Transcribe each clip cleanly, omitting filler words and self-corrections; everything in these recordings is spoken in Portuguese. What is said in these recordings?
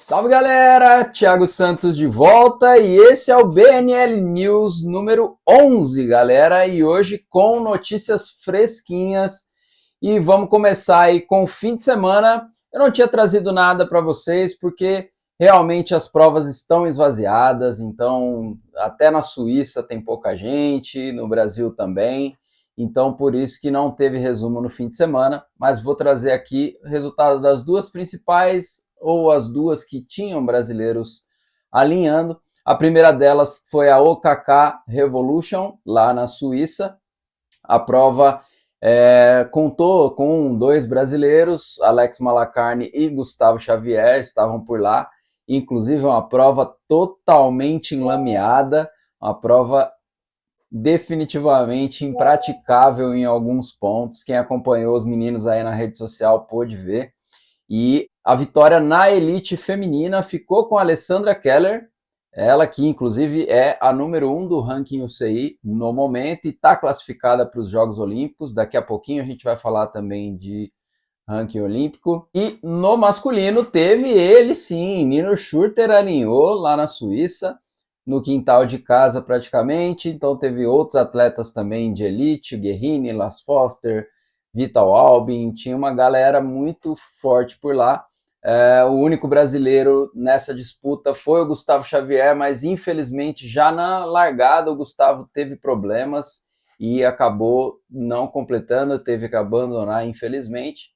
Salve galera, Thiago Santos de volta e esse é o BNL News número 11, galera, e hoje com notícias fresquinhas e vamos começar aí com o fim de semana. Eu não tinha trazido nada para vocês porque realmente as provas estão esvaziadas, então até na Suíça tem pouca gente, no Brasil também, então por isso que não teve resumo no fim de semana, mas vou trazer aqui o resultado das duas principais ou as duas que tinham brasileiros alinhando. A primeira delas foi a OKK Revolution, lá na Suíça. A prova contou com dois brasileiros, Alex Malacarne e Gustavo Xavier, estavam por lá. Inclusive uma prova totalmente enlameada, uma prova definitivamente impraticável em alguns pontos. Quem acompanhou os meninos aí na rede social pôde ver. E a vitória na elite feminina ficou com a Alessandra Keller, ela que inclusive é a número 1 do ranking UCI no momento e está classificada para os Jogos Olímpicos. Daqui a pouquinho a gente vai falar também de ranking olímpico. E no masculino teve ele sim, Nino Schurter alinhou lá na Suíça, no quintal de casa praticamente. Então teve outros atletas também de elite, Guerrini, Las Foster, Vital Albin, tinha uma galera muito forte por lá. O único brasileiro nessa disputa foi o Gustavo Xavier, mas infelizmente já na largada o Gustavo teve problemas e acabou não completando, teve que abandonar infelizmente.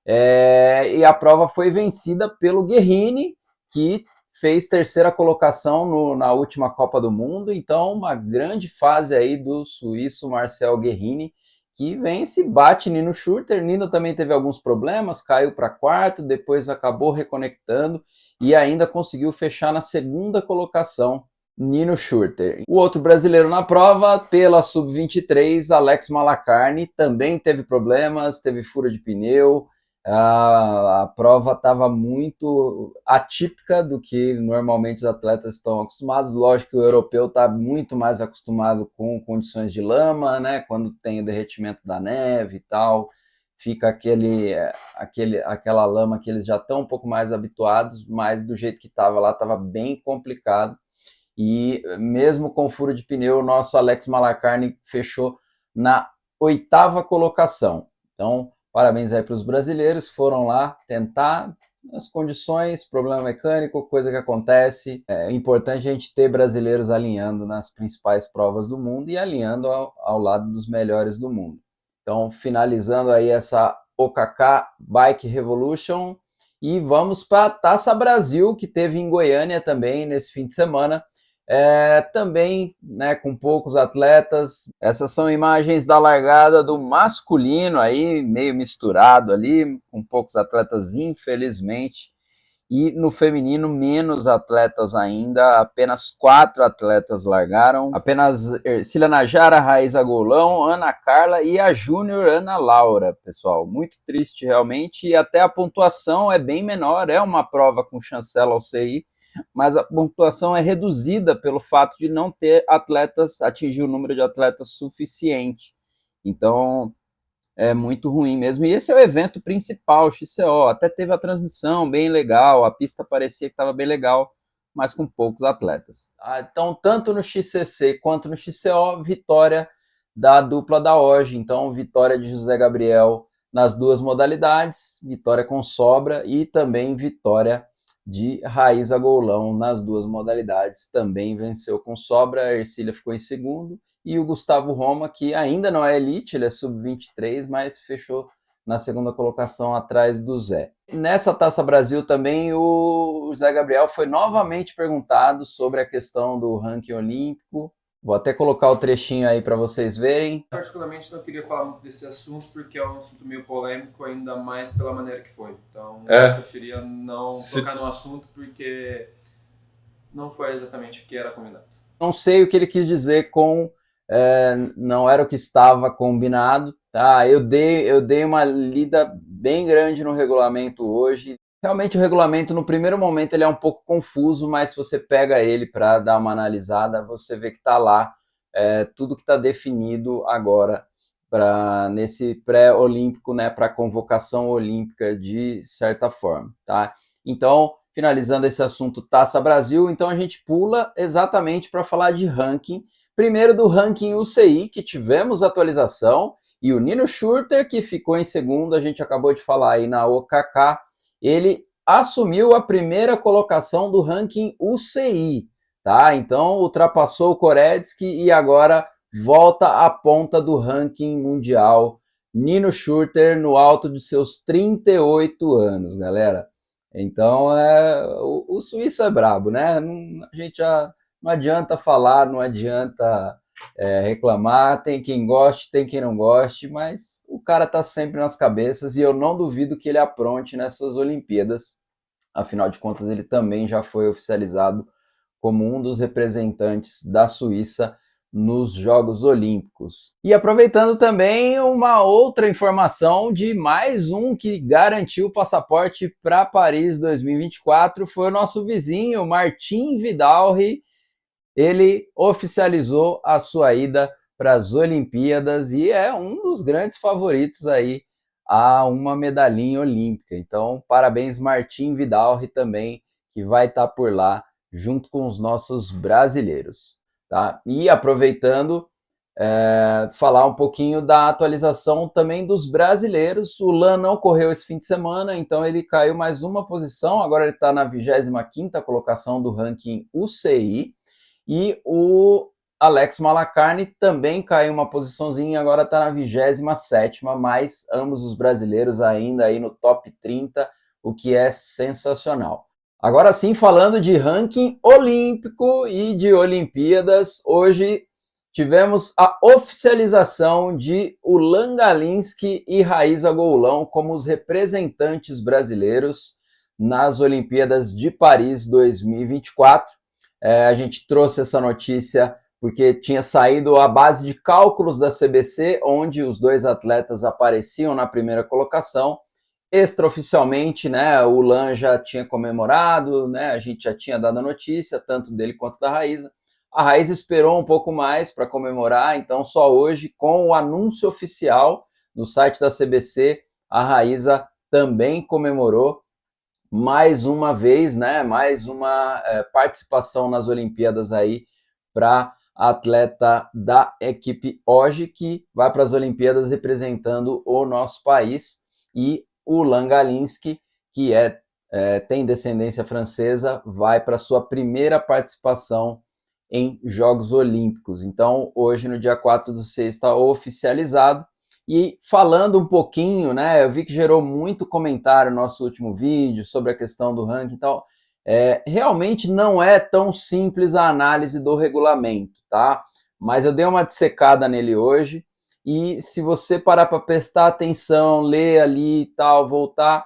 E a prova foi vencida pelo Guerrini, que fez terceira colocação na última Copa do Mundo, então uma grande fase aí do suíço Marcel Guerrini, que vence, bate Nino Schurter. Nino também teve alguns problemas, caiu para quarto, depois acabou reconectando e ainda conseguiu fechar na segunda colocação, Nino Schurter. O outro brasileiro na prova, pela Sub-23, Alex Malacarne, também teve problemas, teve furo de pneu. A prova estava muito atípica do que normalmente os atletas estão acostumados. Lógico que o europeu está muito mais acostumado com condições de lama, né? Quando tem o derretimento da neve e tal, fica aquela lama que eles já estão um pouco mais habituados, mas do jeito que estava lá, estava bem complicado. E mesmo com furo de pneu, o nosso Alex Malacarne fechou na 8ª colocação. Então, parabéns aí para os brasileiros que foram lá tentar as condições, problema mecânico, coisa que acontece. É importante a gente ter brasileiros alinhando nas principais provas do mundo e alinhando ao lado dos melhores do mundo. Então, finalizando aí essa OKK Bike Revolution e vamos para a Taça Brasil, que teve em Goiânia também nesse fim de semana. Também, né, com poucos atletas. Essas são imagens da largada do masculino aí, meio misturado ali, com poucos atletas, infelizmente. E no feminino, menos atletas ainda, apenas 4 atletas largaram. Apenas Ercília Najara, Raíza Golão, Ana Carla e a Júnior Ana Laura, pessoal. Muito triste realmente, e até a pontuação é bem menor, é uma prova com chancela ao CI, mas a pontuação é reduzida pelo fato de não ter atletas, atingir o número de atletas suficiente. Então, é muito ruim mesmo. E esse é o evento principal, o XCO. Até teve a transmissão bem legal, a pista parecia que estava bem legal, mas com poucos atletas. Então, tanto no XCC quanto no XCO, vitória da dupla da OGE. Então, vitória de José Gabriel nas duas modalidades, vitória com sobra e também vitória de Raíza Golão nas duas modalidades, também venceu com sobra. A Ercília ficou em segundo e o Gustavo Roma, que ainda não é elite, ele é sub-23, mas fechou na segunda colocação atrás do Zé. Nessa Taça Brasil também o Zé Gabriel foi novamente perguntado sobre a questão do ranking olímpico. Vou até colocar o trechinho aí para vocês verem. Particularmente não queria falar muito desse assunto porque é um assunto meio polêmico, ainda mais pela maneira que foi. Então eu preferia não tocar no assunto porque não foi exatamente o que era combinado. Não sei o que ele quis dizer com não era o que estava combinado. Tá? Eu dei uma lida bem grande no regulamento hoje. Realmente o regulamento, no primeiro momento, ele é um pouco confuso, mas se você pega ele para dar uma analisada, você vê que está lá tudo que está definido agora nesse pré-olímpico, né, para convocação olímpica de certa forma. Tá? Então, finalizando esse assunto Taça Brasil, então a gente pula exatamente para falar de ranking. Primeiro do ranking UCI, que tivemos atualização, e o Nino Schurter, que ficou em segundo, a gente acabou de falar aí na OKK, ele assumiu a primeira colocação do ranking UCI, tá? Então ultrapassou o Koretsky e agora volta à ponta do ranking mundial. Nino Schurter no alto de seus 38 anos, galera. Então o suíço é brabo, né? A gente já não adianta falar, não adianta reclamar, tem quem goste, tem quem não goste, mas o cara tá sempre nas cabeças e eu não duvido que ele apronte nessas Olimpíadas. Afinal de contas, ele também já foi oficializado como um dos representantes da Suíça nos Jogos Olímpicos. E aproveitando também uma outra informação de mais um que garantiu o passaporte para Paris 2024 foi o nosso vizinho Martin Vidalry. Ele oficializou a sua ida para as Olimpíadas e é um dos grandes favoritos aí a uma medalhinha olímpica. Então, parabéns Martin Vidalry também, que vai estar por lá junto com os nossos brasileiros. Tá? E aproveitando, falar um pouquinho da atualização também dos brasileiros. O Lan não correu esse fim de semana, então ele caiu mais uma posição, agora ele está na 25ª colocação do ranking UCI, e o Alex Malacarne também caiu uma posiçãozinha, agora está na 27ª, mas ambos os brasileiros ainda aí no top 30, o que é sensacional. Agora sim, falando de ranking olímpico e de Olimpíadas, hoje tivemos a oficialização de Ulan Galinski e Raíza Goulão como os representantes brasileiros nas Olimpíadas de Paris 2024. A gente trouxe essa notícia porque tinha saído a base de cálculos da CBC, onde os dois atletas apareciam na primeira colocação. Extraoficialmente, né, o Lan já tinha comemorado, né, a gente já tinha dado a notícia, tanto dele quanto da Raíza. A Raíza esperou um pouco mais para comemorar, então só hoje, com o anúncio oficial no site da CBC, a Raíza também comemorou mais uma vez, né, mais uma participação nas Olimpíadas aí para a atleta da equipe hoje, que vai para as Olimpíadas representando o nosso país, e o Ulan Galinski, que tem descendência francesa, vai para sua primeira participação em Jogos Olímpicos. Então, hoje, no dia 4/6, está oficializado. E falando um pouquinho, né, eu vi que gerou muito comentário no nosso último vídeo sobre a questão do ranking e tal. Realmente não é tão simples a análise do regulamento, tá? Mas eu dei uma dissecada nele hoje, e se você parar para prestar atenção, ler ali e tal, voltar,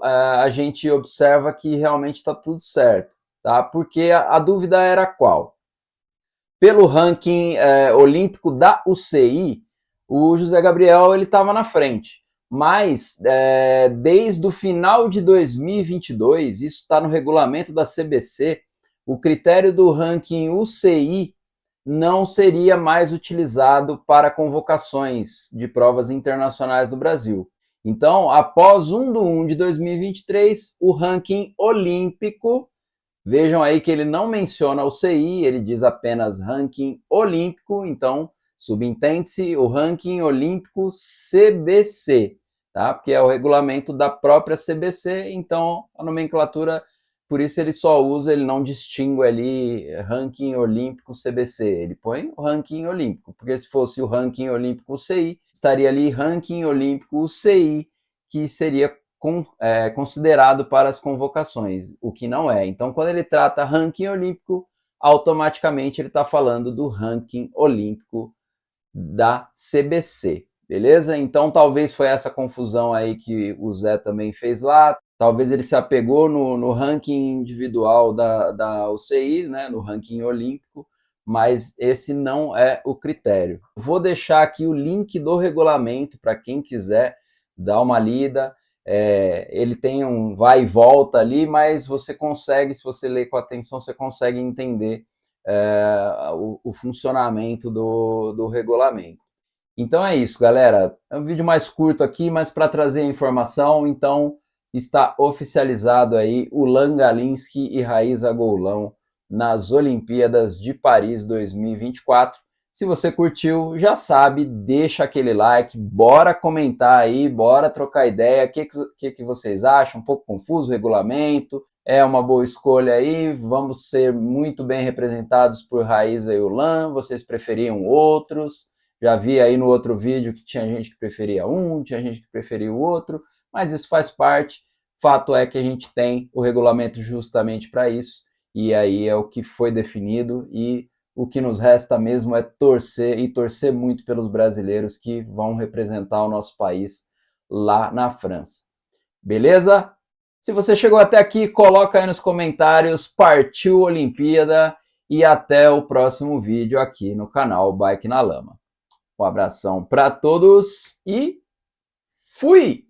a gente observa que realmente está tudo certo, tá? Porque a dúvida era qual? Pelo ranking olímpico da UCI, o José Gabriel ele estava na frente, mas desde o final de 2022, isso está no regulamento da CBC, o critério do ranking UCI não seria mais utilizado para convocações de provas internacionais do Brasil. Então, após 1/1 de 2023, o ranking olímpico, vejam aí que ele não menciona o CI, ele diz apenas ranking olímpico, então subentende-se o ranking olímpico CBC, tá? Porque é o regulamento da própria CBC, então a nomenclatura, por isso ele só usa, ele não distingue ali ranking olímpico CBC, ele põe o ranking olímpico, porque se fosse o ranking olímpico CI, estaria ali ranking olímpico CI, que seria considerado para as convocações, o que não é. Então, quando ele trata ranking olímpico, automaticamente ele está falando do ranking olímpico da CBC, beleza? Então, talvez foi essa confusão aí que o Zé também fez lá. Talvez ele se apegou no ranking individual da UCI, né, no ranking olímpico, mas esse não é o critério. Vou deixar aqui o link do regulamento para quem quiser dar uma lida. Ele tem um vai e volta ali, mas você consegue, se você ler com atenção, você consegue entender o funcionamento do regulamento. Então é isso, galera. É um vídeo mais curto aqui, mas para trazer a informação. Então, está oficializado aí o Langalinski e Raíza Goulão nas Olimpíadas de Paris 2024. Se você curtiu, já sabe, deixa aquele like, bora comentar aí, bora trocar ideia, o que vocês acham? Um pouco confuso o regulamento, é uma boa escolha aí, vamos ser muito bem representados por Raíza e Ulan, vocês preferiam outros? Já vi aí no outro vídeo que tinha gente que preferia um, tinha gente que preferia o outro, mas isso faz parte. Fato é que a gente tem o regulamento justamente para isso, e aí é o que foi definido, e o que nos resta mesmo é torcer, e torcer muito pelos brasileiros que vão representar o nosso país lá na França. Beleza? Se você chegou até aqui, coloca aí nos comentários, partiu Olimpíada, e até o próximo vídeo aqui no canal Bike na Lama. Um abração para todos e fui!